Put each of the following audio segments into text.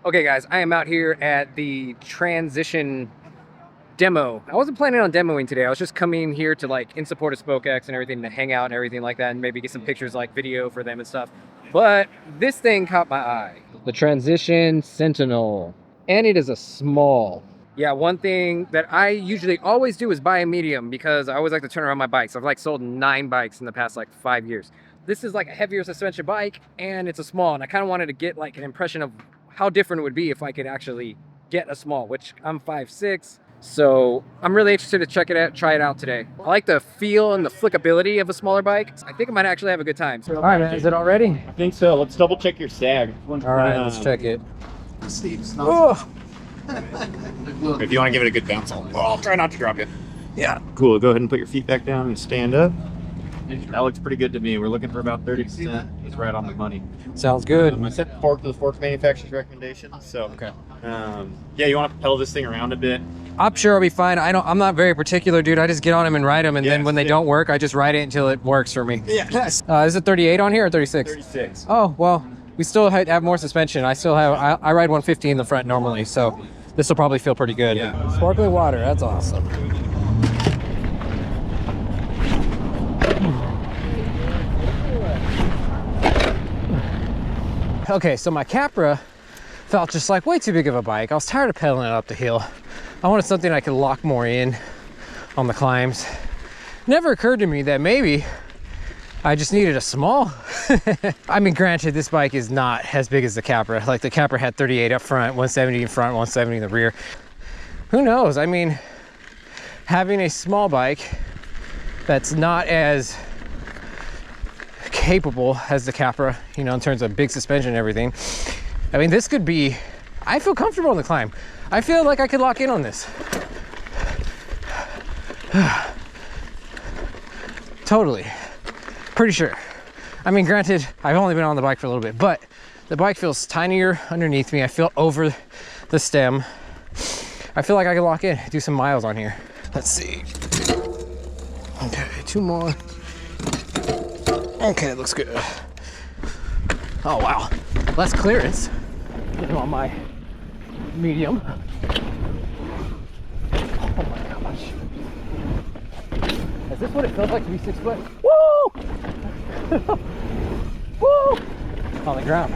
Okay guys, I am out here at the Transition demo. I wasn't planning on demoing today. I was just coming here to like in support of SpokeX and everything, to hang out and everything like that, and maybe get some pictures, like video for them and stuff. But this thing caught my eye. The Transition Sentinel. And it is a small. Yeah, one thing that I usually always do is buy a medium because I always like to turn around my bikes. I've like sold 9 bikes in the past like 5 years. This is like a heavier suspension bike and it's a small, and I kind of wanted to get like an impression of how different it would be if I could actually get a small, which I'm 5'6". So I'm really interested to check it out, try it out today. I like the feel and the flickability of a smaller bike. I think I might actually have a good time. All right, man, is it all ready? I think so. Let's double check your sag. All right, let's check it. Oh. If you want to give it a good bounce, I'll try not to drop you. Yeah. Cool. Go ahead and put your feet back down and stand up. That looks pretty good to me. We're looking for about 30%. It's right on the money. Sounds good. I set the fork to the fork manufacturer's recommendation. So, okay. Yeah, you want to pedal this thing around a bit. I'm sure I'll be fine. I'm not very particular, dude. I just get on them and ride them, and then when they don't work, I just ride it until it works for me. Yeah. Is it 38 on here or 36? 36. Oh, well, we still have more suspension. I ride 150 in the front normally, so this will probably feel pretty good. Yeah. Sparkling water, that's awesome. Okay, so my Capra felt just like way too big of a bike. I was tired of pedaling it up the hill. I wanted something I could lock more in on the climbs. Never occurred to me that maybe I just needed a small. I mean, granted, this bike is not as big as the Capra. Like the Capra had 38 up front, 170 in front, 170 in the rear. Who knows? I mean, having a small bike that's not as capable as the Capra, you know, in terms of big suspension and everything. I mean, this could be, I feel comfortable on the climb. I feel like I could lock in on this. Totally. Pretty sure. I mean, granted, I've only been on the bike for a little bit, but the bike feels tinier underneath me. I feel over the stem. I feel like I can lock in, do some miles on here. Let's see. Okay, 2 more. Okay, looks good. Oh, wow. Less clearance than on my medium. Oh my gosh. Is this what it feels like to be 6 foot? Woo! Woo! On the ground.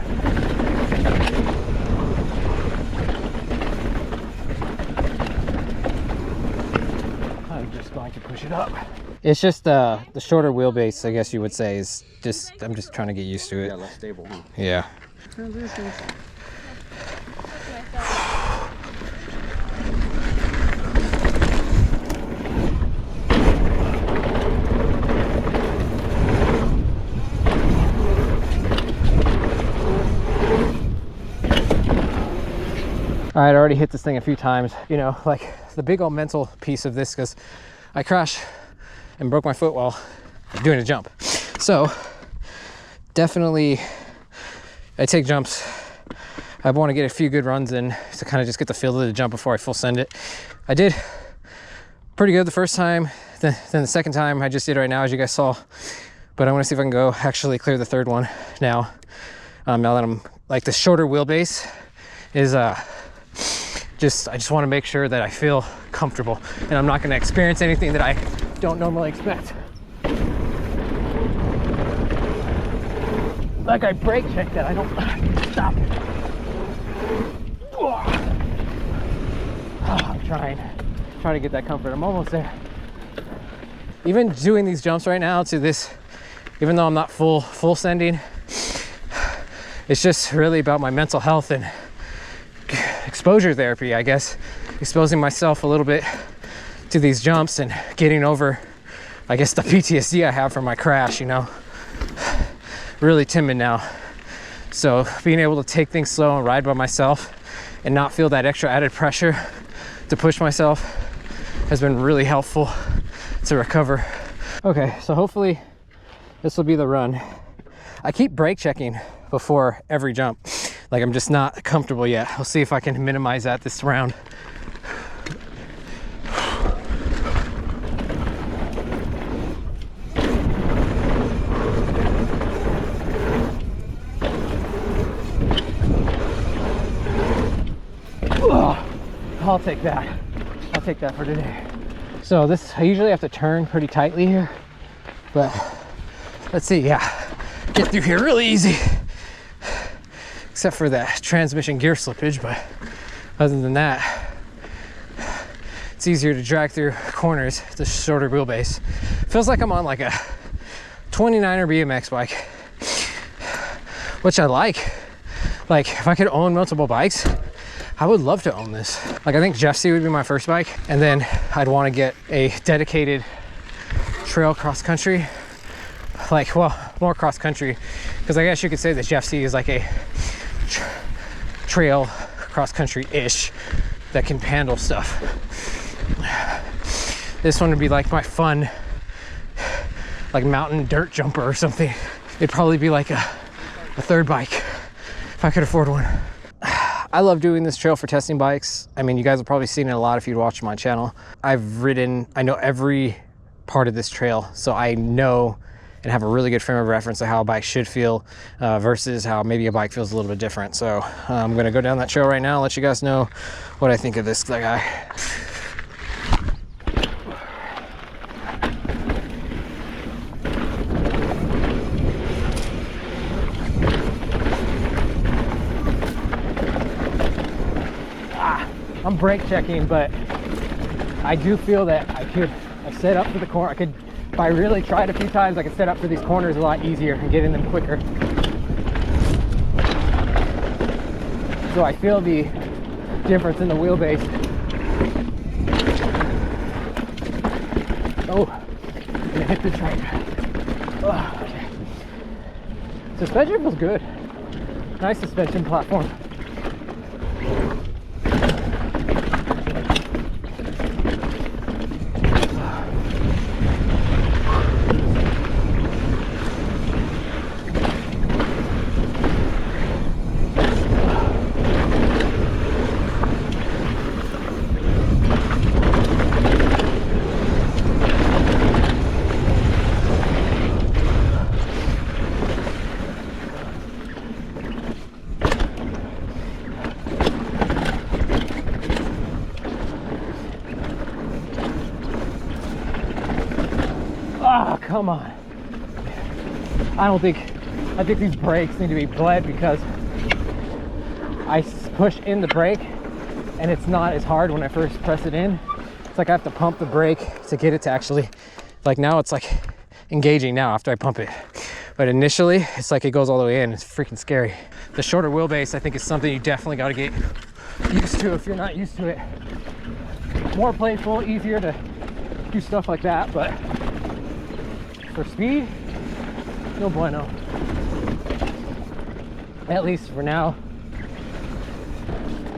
I'm just going to push it up. It's just the shorter wheelbase, I guess you would say, is just, I'm just trying to get used to it. Yeah, less stable. Yeah. Transitions. All right, I already hit this thing a few times. You know, like the big old mental piece of this, because I crashed and broke my foot while doing a jump. So definitely I take jumps. I want to get a few good runs in to kind of just get the feel of the jump before I full send it. I did pretty good the first time. Then the second time I just did right now, as you guys saw. But I want to see if I can go actually clear the third one now. Now that I'm like, the shorter wheelbase is I just want to make sure that I feel comfortable and I'm not going to experience anything that I don't normally expect. Like I brake check that I don't stop. Oh, I'm trying to get that comfort. I'm almost there. Even doing these jumps right now to this, even though I'm not full sending, it's just really about my mental health and exposure therapy, I guess. Exposing myself a little bit to these jumps and getting over, I guess, the PTSD I have from my crash, you know. Really timid now. So being able to take things slow and ride by myself and not feel that extra added pressure to push myself has been really helpful to recover. Okay, so hopefully this will be the run. I keep brake checking before every jump. Like, I'm just not comfortable yet. We'll see if I can minimize that this round. I'll take that. I'll take that for today. So this, I usually have to turn pretty tightly here, but let's see. Yeah, get through here really easy, except for that transmission gear slippage. But other than that, it's easier to drag through corners. It's a shorter wheelbase. Feels like I'm on like a 29er BMX bike, which I like. Like if I could own multiple bikes, I would love to own this. Like I think Jeff C would be my first bike, and then I'd want to get a dedicated trail cross country. Like, well, more cross country, because I guess you could say that Jeff C is like a trail cross country-ish that can handle stuff. This one would be like my fun, like mountain dirt jumper or something. It'd probably be like a third bike if I could afford one. I love doing this trail for testing bikes. I mean, you guys have probably seen it a lot if you'd watched my channel. I know every part of this trail, so I know and have a really good frame of reference of how a bike should feel versus how maybe a bike feels a little bit different. So I'm gonna go down that trail right now and let you guys know what I think of this guy. I'm brake checking, but I do feel that I set up for the corner. If I really tried a few times, I could set up for these corners a lot easier and get in them quicker. So I feel the difference in the wheelbase. Oh, I'm gonna hit the train. Oh, okay. Suspension feels good. Nice suspension platform. Oh, come on. I think these brakes need to be bled, because I push in the brake and it's not as hard when I first press it in. It's like I have to pump the brake to get it to actually, like now it's like engaging now after I pump it. But initially it's like it goes all the way in. It's freaking scary. The shorter wheelbase I think is something you definitely got to get used to if you're not used to it. More playful, easier to do stuff like that, but for speed, no bueno. At least for now.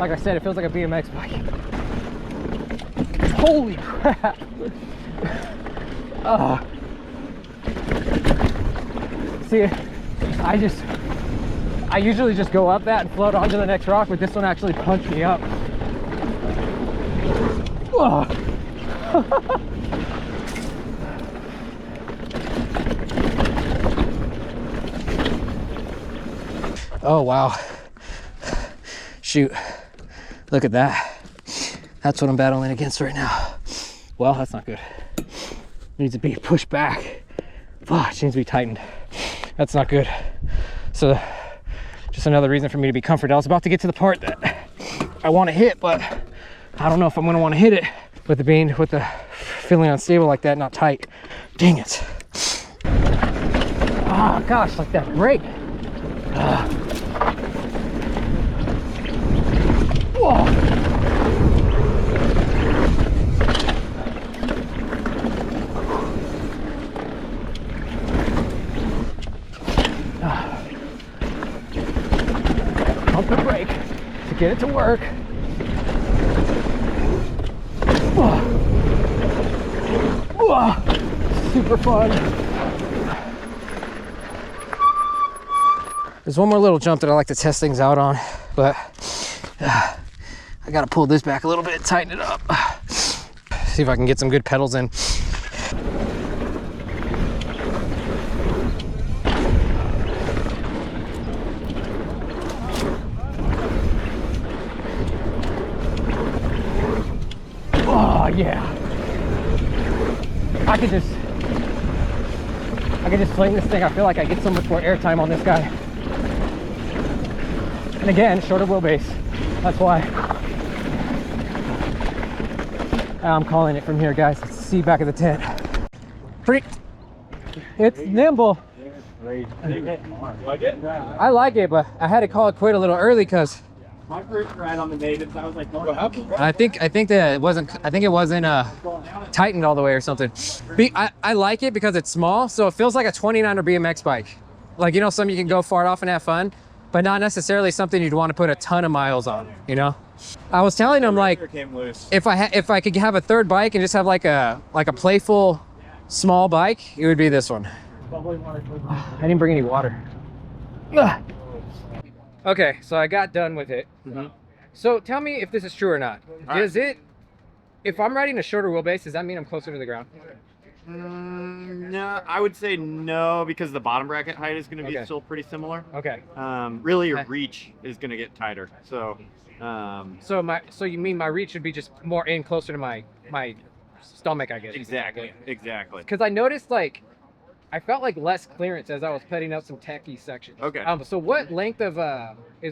Like I said, it feels like a BMX bike. Holy crap! See, I usually just go up that and float onto the next rock, but this one actually punched me up. Oh wow, shoot, look at that. That's what I'm battling against right now. Well, that's not good. It needs to be pushed back. It needs to be tightened. That's not good. So just another reason for me to be comforted. I was about to get to the part that I want to hit, but I don't know if I'm going to want to hit it with the feeling unstable like that, not tight. Dang it. Oh gosh, like that brake. Whoa. Pump the brake to get it to work. Super fun. There's one more little jump that I like to test things out on, but I gotta pull this back a little bit, tighten it up. See if I can get some good pedals in. yeah. I could just sling this thing. I feel like I get so much more airtime on this guy. And again, shorter wheelbase. That's why I'm calling it from here, guys. Let's see back of the tent. It's nimble. I like it, but I had to call it quit a little early because My first ride on the natives, I was like, what happened? I think that it wasn't tightened all the way or something. I like it because it's small, so it feels like a 29er BMX bike. Like, you know, some you can go far off and have fun, but not necessarily something you'd want to put a ton of miles on, you know? I was telling him, like, if I could have a third bike and just have like a playful small bike, it would be this one. I didn't bring any water. Ugh. Okay, so I got done with it. So tell me if this is true or not. Does it, if I'm riding a shorter wheelbase, does that mean I'm closer to the ground? No, I would say no, because the bottom bracket height is going to be still pretty similar. Okay. Really, your reach is going to get tighter. So, so you mean my reach would be just more in closer to my stomach, I guess. Exactly. Because I noticed, like, I felt like less clearance as I was putting up some techy sections. Okay. So what length of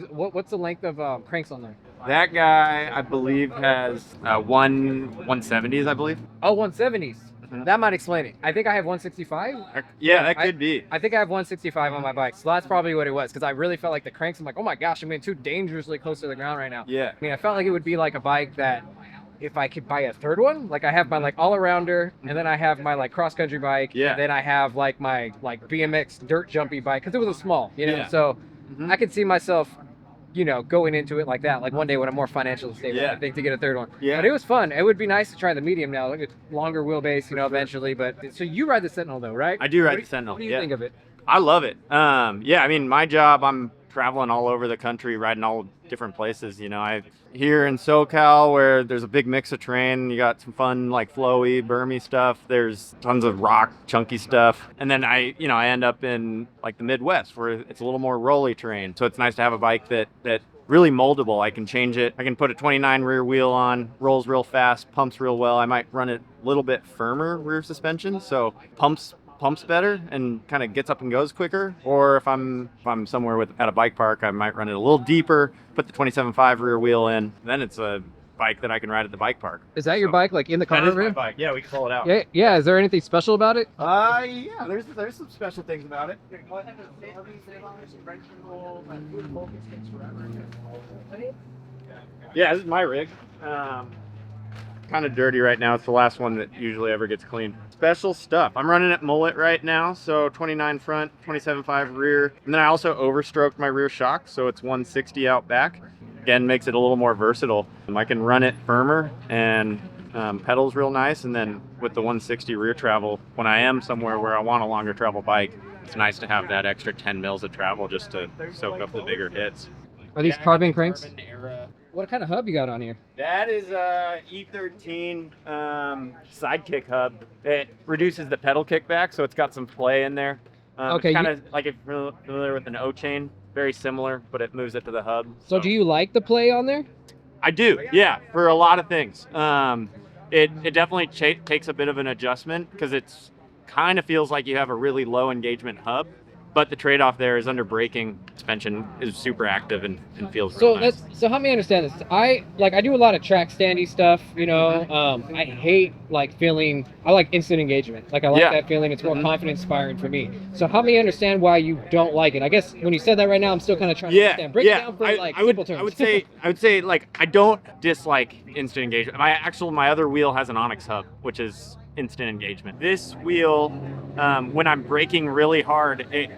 what's the length of cranks on there? That guy, I believe, has 170s, I believe. Oh, 170s. That might explain it. I think I have 165. Yeah, that could be. I think I have 165 on my bike, so that's probably what it was. Because I really felt like the cranks. I'm like, oh my gosh, I'm getting too dangerously close to the ground right now. Yeah. I mean, I felt like it would be like a bike that, if I could buy a third one, like I have my like all-arounder, and then I have my like cross-country bike, and then I have like my like BMX dirt jumpy bike, because it was a small, you know. So I could see myself, you know, going into it like that, like one day when I'm more financially stable, I think, to get a third one. But it was fun. It would be nice to try the medium now, like a longer wheelbase, you know, eventually. But so you ride the Sentinel though, right? I do ride the Sentinel. What do you think of it? I love it. Yeah, I mean, my job, I'm traveling all over the country, riding all different places. You know, I here in SoCal, where there's a big mix of terrain, you got some fun like flowy, bermy stuff. There's tons of rock, chunky stuff. And then I end up in like the Midwest, where it's a little more rolly terrain. So it's nice to have a bike that really moldable. I can change it. I can put a 29 rear wheel on, rolls real fast, pumps real well. I might run it a little bit firmer rear suspension, so pumps better and kind of gets up and goes quicker. Or if I'm somewhere at a bike park, I might run it a little deeper, put the 27.5 rear wheel in. Then it's a bike that I can ride at the bike park. Is that your bike, like in the car? That is my bike. Yeah, we can pull it out. Yeah. Is there anything special about it? Yeah. There's some special things about it. Yeah, this is my rig. Kind of dirty right now. It's the last one that usually ever gets cleaned. Special stuff. I'm running it mullet right now, so 29 front, 27.5 rear. And then I also overstroked my rear shock, so it's 160 out back. Again, makes it a little more versatile. I can run it firmer and pedals real nice. And then with the 160 rear travel, when I am somewhere where I want a longer travel bike, it's nice to have that extra 10 mils of travel just to soak up the bigger hits. Are these carbon cranks? What kind of hub you got on here? That is a E13 sidekick hub. It reduces the pedal kickback, so it's got some play in there. Okay. Kind of like if you're familiar with an O-chain, very similar, but it moves it to the hub. So do you like the play on there? I do, yeah, for a lot of things. It definitely takes a bit of an adjustment because it's kind of feels like you have a really low engagement hub. But the trade-off there is under braking, suspension is super active and feels real nice. So help me understand this. I do a lot of track standy stuff, you know. I hate I like instant engagement. Like I like that feeling. It's more confidence inspiring for me. So help me understand why you don't like it. I guess when you said that right now, I'm still kind of trying to understand. Break it down for simple terms. I would say like I don't dislike instant engagement. My other wheel has an Onyx hub, which is instant engagement. This wheel, when I'm braking really hard, it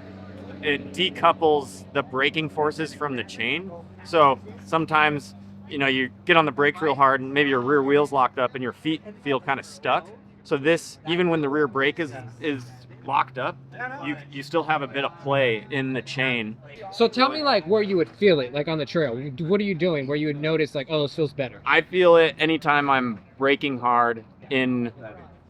decouples the braking forces from the chain. So sometimes, you know, you get on the brakes real hard and maybe your rear wheel's locked up and your feet feel kind of stuck. So this, even when the rear brake is locked up, you still have a bit of play in the chain. So tell me like where you would feel it, like on the trail. What are you doing where you would notice like, oh, this feels better? I feel it anytime I'm braking hard in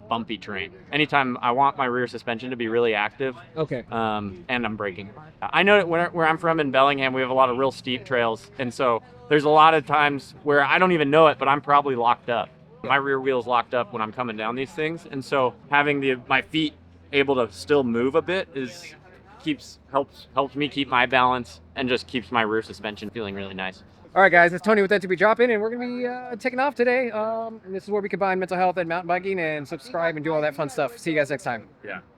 bumpy terrain. Anytime I want my rear suspension to be really active, and I'm braking. I know that where I'm from in Bellingham, we have a lot of real steep trails, and so there's a lot of times where I don't even know it, but I'm probably locked up. My rear wheel's locked up when I'm coming down these things, and so having my feet able to still move a bit helps me keep my balance and just keeps my rear suspension feeling really nice. All right, guys, it's Tony with MTB Drop-In, and we're going to be taking off today. And this is where we combine mental health and mountain biking, and subscribe and do all that fun stuff. See you guys next time. Yeah.